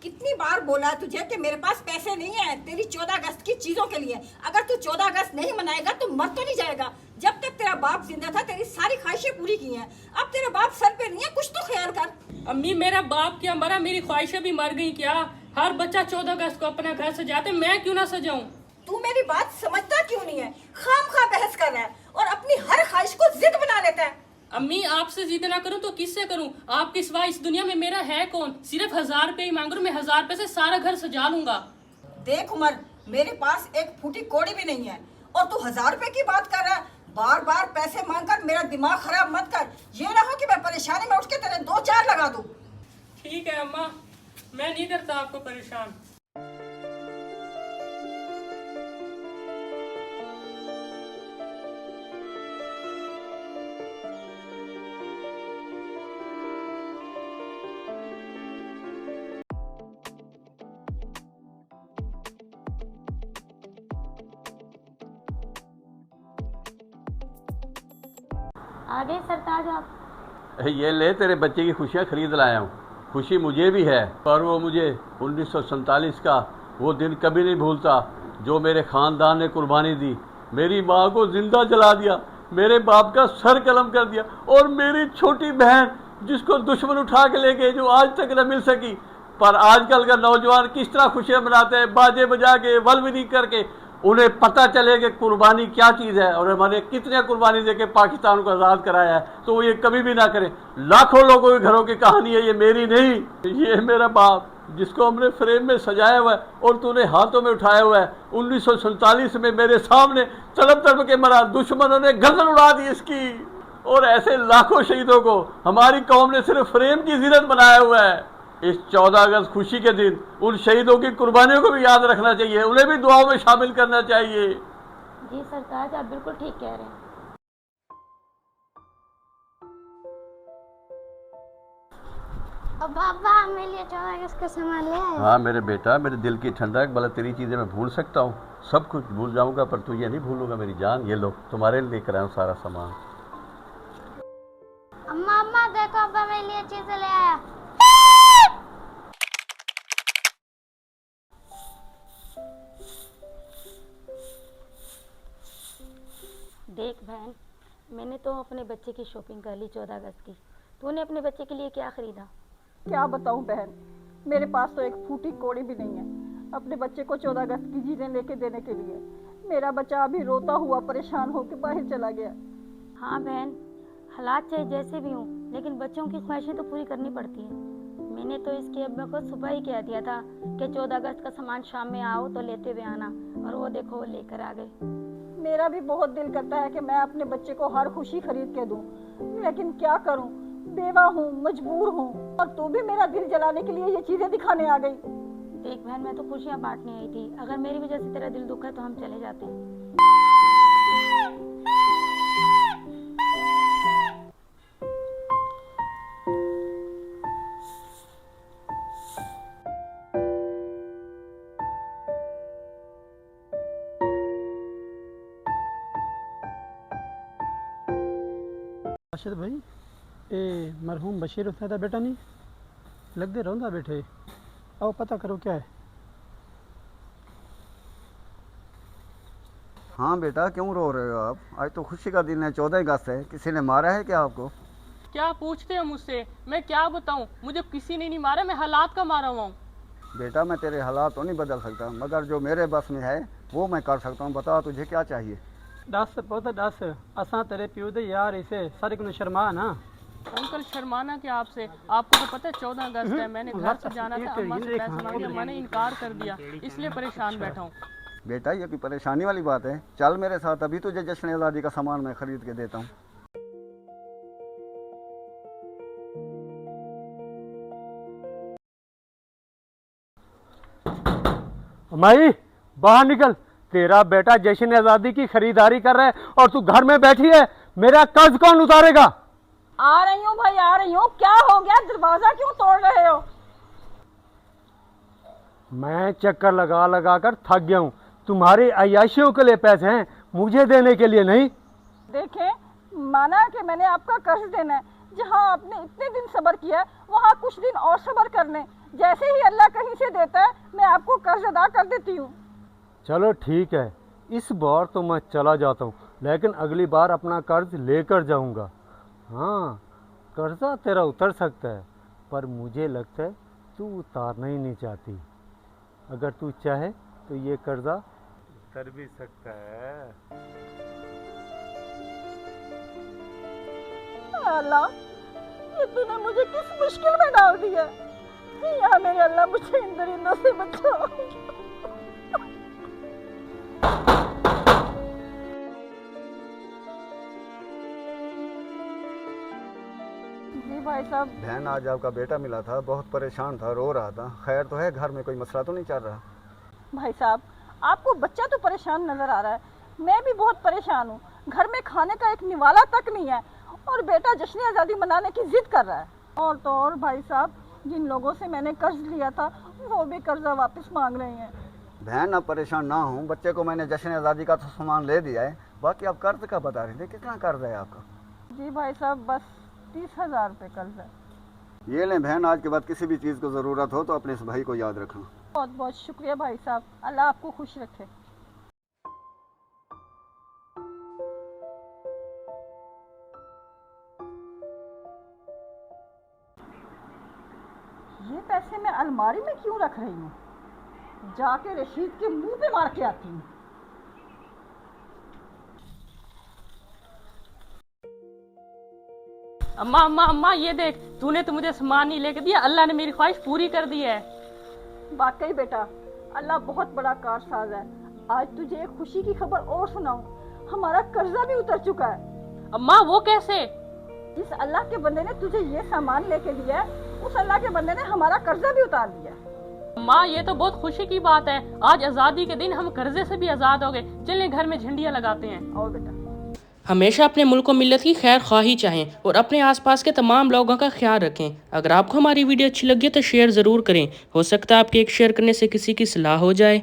कितनी बार बोला तुझे कि मेरे पास पैसे नहीं है तेरी 14 अगस्त की चीजों के लिए। अगर तू 14 अगस्त नहीं मनाएगा तो मर तो नहीं जाएगा। जब तक तेरा बाप जिंदा था तेरी सारी ख्वाहिशें पूरी की हैं। अब तेरा बाप सर पे नहीं है, कुछ तो ख्याल कर। अम्मी मेरा बाप क्या मरा, मेरी ख्वाहिशें भी मर गई क्या? हर बच्चा 14 अगस्त को अपना घर सजाते, मैं क्यों ना सजाऊं? तू मेरी बात समझता क्यों नहीं है? खामखा बहस कर रहा है और अपनी हर ख्वाहिश को जिद बना लेता है। अम्मी आपसे जिद ना करूं तो किससे करूं? आपके सिवा इस दुनिया में मेरा है कौन? सिर्फ 1000 रुपए ही मांग रहा हूं, मैं 1000 रुपए से सारा घर सजा लूंगा। देख उमर, मेरे पास एक फूटी कौड़ी भी नहीं है और तू 1000 रुपए की बात कर रहा है। बार बार पैसे मांगकर मेरा दिमाग खराब मत कर। ये ना हो कि मैं परेशानी में उठ के तेरे 2-4 लगा दूं। ठीक है अम्मा, मैं नहीं करता आपको परेशान। आ गए सरताज आप? ये ले तेरे बच्चे की खुशियाँ खरीद लाया हूँ। खुशी मुझे भी है, पर वो मुझे 1947 का वो दिन कभी नहीं भूलता जो मेरे ख़ानदान ने कुर्बानी दी। मेरी माँ को जिंदा जला दिया, मेरे बाप का सर कलम कर दिया, और मेरी छोटी बहन जिसको दुश्मन उठा के ले गए, जो आज तक न मिल सकी। पर आजकल का नौजवान किस तरह खुशियाँ मनाते हैं, बाजे बजा के, वलविदी करके। उन्हें पता चले कि कुर्बानी क्या चीज़ है और हमारे कितने कुर्बानी दे के पाकिस्तान को आज़ाद कराया है, तो वो ये कभी भी ना करें। लाखों लोगों के घरों की कहानी है, ये मेरी नहीं। ये मेरा बाप जिसको हमने फ्रेम में सजाया हुआ है और तूने हाथों में उठाया हुआ है। 1947 में मेरे सामने तड़प तड़प के मरा, दुश्मनों ने गर्दन उड़ा दी इसकी। और ऐसे लाखों शहीदों को हमारी कौम ने सिर्फ फ्रेम की जीनत बनाया हुआ है। इस 14 अगस्त खुशी के दिन उन शहीदों की कुर्बानियों को भी याद रखना चाहिए, उन्हें भी दुआओं में शामिल करना चाहिए। जी सरताज, आप बिल्कुल ठीक कह रहे हैं। अब पापा मेरे लिए 14 अगस्त का सामान ले आए? हाँ मेरे बेटा, मेरे दिल की ठंडक। भला तेरी चीज़ें मैं भूल सकता हूँ? सब कुछ भूल जाऊँगा, पर तू ये नहीं भूलूंगा मेरी जान। ये लो, तुम्हारे लिए लेकर आया हूँ सारा सामान। अम्मा अम्मा देखो, अब्बा मेरे लिए चीजें ले आया। देख बहन, मैंने तो अपने बच्चे की शॉपिंग कर ली 14 अगस्त की। तूने अपने बच्चे के लिए क्या खरीदा? क्या बताऊं बहन, मेरे पास तो एक फूटी कौड़ी भी नहीं है अपने बच्चे को 14 अगस्त की चीजें लेके देने के लिए। मेरा बच्चा अभी रोता हुआ परेशान होकर बाहर चला गया। हाँ बहन, हालात चाहे जैसे भी हों, लेकिन बच्चों की ख्वाहिशें तो पूरी करनी पड़ती हैं। मैंने तो इसके अब्बा को सुबह ही कह दिया था कि 14 अगस्त का सामान शाम में आओ तो लेते हुए आना, और वो देखो वो लेकर आ गए। मेरा भी बहुत दिल करता है कि मैं अपने बच्चे को हर खुशी खरीद के दूं, लेकिन क्या करूं, बेवा हूं, मजबूर हूं, और तू भी मेरा दिल जलाने के लिए ये चीजें दिखाने आ गई। देख बहन, मैं तो खुशियाँ बांटने आई थी। अगर मेरी वजह से तेरा दिल दुखा है तो हम चले जाते हैं। राशिद भाई, ये मरहूम बशीर हुसैन का बेटा नहीं लगते रौंदा बैठे? आओ पता करो क्या है। हाँ बेटा, क्यों रो रहे हो आप? आज तो खुशी का दिन है, 14 अगस्त है। किसी ने मारा है क्या आपको? क्या पूछते हो मुझसे? मैं क्या बताऊं? मुझे किसी ने नहीं मारा, मैं हालात का मारा हुआ हूँ। बेटा मैं तेरे हालात तो नहीं बदल सकता, मगर जो मेरे बस में है वो मैं कर सकता हूँ। बता तुझे क्या चाहिए? दस पुत दस, असा तेरे प्यू दे यार इसे सारे को शर्मा ना। अंकल शर्माना क्या आपसे? आपको तो पता है 14 अगस्त है, मैंने घर से जाना था, अम्मा से पैसे मांगे, अम्मा ने इनकार कर दिया, इसलिए परेशान बैठा हूँ। बेटा ये कोई परेशानी वाली बात है? चल मेरे साथ, अभी तुझे जश्न आज़ादी का सामान मैं खरीद के देता हूँ। माई बाहर निकल, तेरा बेटा जश्न आजादी की खरीदारी कर रहा है और तू घर में बैठी है। मेरा कर्ज कौन उतारेगा? आ रही हूँ भाई, आ रही हूँ। क्या हो गया, दरवाजा क्यों तोड़ रहे हो? मैं चक्कर लगा लगा कर थक गया हूँ। तुम्हारी अय्याशियों के लिए पैसे हैं, मुझे देने के लिए नहीं। देखें, माना कि मैंने आपका कर्ज देना है, जहाँ आपने इतने दिन सब्र किया वहाँ कुछ दिन और सब्र कर लें। जैसे ही अल्लाह कहीं पैसे देता है मैं आपको कर्ज अदा कर देती हूँ। चलो ठीक है, इस बार तो मैं चला जाता हूँ, लेकिन अगली बार अपना कर्ज लेकर जाऊँगा। हाँ, कर्जा तेरा उतर सकता है, पर मुझे लगता है तू उतारना ही नहीं चाहती। अगर तू चाहे तो ये कर्जा उतर भी सकता है। अल्लाह, ये तूने मुझे किस मुश्किल में डाल दिया। या मेरे अल्लाह, मुझे इन दरिंदों से बचाओ। जी भाई साहब। बहन, आज आपका बेटा मिला था, बहुत परेशान था, रो रहा था। खैर तो है, घर में कोई मसला तो नहीं चल रहा? भाई साहब, आपको बच्चा तो परेशान नजर आ रहा है, मैं भी बहुत परेशान हूँ। घर में खाने का एक निवाला तक नहीं है और बेटा जश्न आज़ादी मनाने की जिद कर रहा है। और तो और भाई साहब, जिन लोगों से मैंने कर्ज लिया था वो भी कर्जा वापस मांग रहे हैं। बहन, अब परेशान ना हूँ, बच्चे को मैंने जश्न आज़ादी का तो सामान ले दिया है, बाकी आप कर्ज का बता रहे थे, कितना कर्ज है आपका? जी भाई साहब, बस 30,000 रुपये कर्ज है। ये लें बहन, आज के बाद किसी भी चीज़ को ज़रूरत हो तो अपने इस भाई को याद रखना। बहुत बहुत शुक्रिया भाई साहब, अल्लाह आपको खुश रखे। ये पैसे मैं अलमारी में क्यों रख रही हूँ? जाके रशीद के मुंह पे मार के आती हूँ। अम्मा अम्मा अम्मा, ये देख, तूने तो मुझे सामान नहीं लेके दिया, अल्लाह ने मेरी ख्वाहिश पूरी कर दी है। वाकई बेटा, अल्लाह बहुत बड़ा कारसाज है। आज तुझे एक खुशी की खबर और सुनाऊं, हमारा कर्जा भी उतर चुका है। अम्मा, वो कैसे? जिस अल्लाह के बंदे ने तुझे ये सामान लेके दिया है, उस अल्लाह के बंदे ने हमारा कर्जा भी उतार दिया। अम्मा, ये तो बहुत खुशी की बात है, आज आज़ादी के दिन हम कर्जे से भी आज़ाद हो गए। चलें घर में झंडियाँ लगाते हैं। और बेटा, हमेशा अपने मुल्क और मिल्लत की खैर ख्वाही चाहें और अपने आसपास के तमाम लोगों का ख्याल रखें। अगर आपको हमारी वीडियो अच्छी लगी तो शेयर ज़रूर करें, हो सकता है आपके एक शेयर करने से किसी की सलाह हो जाए।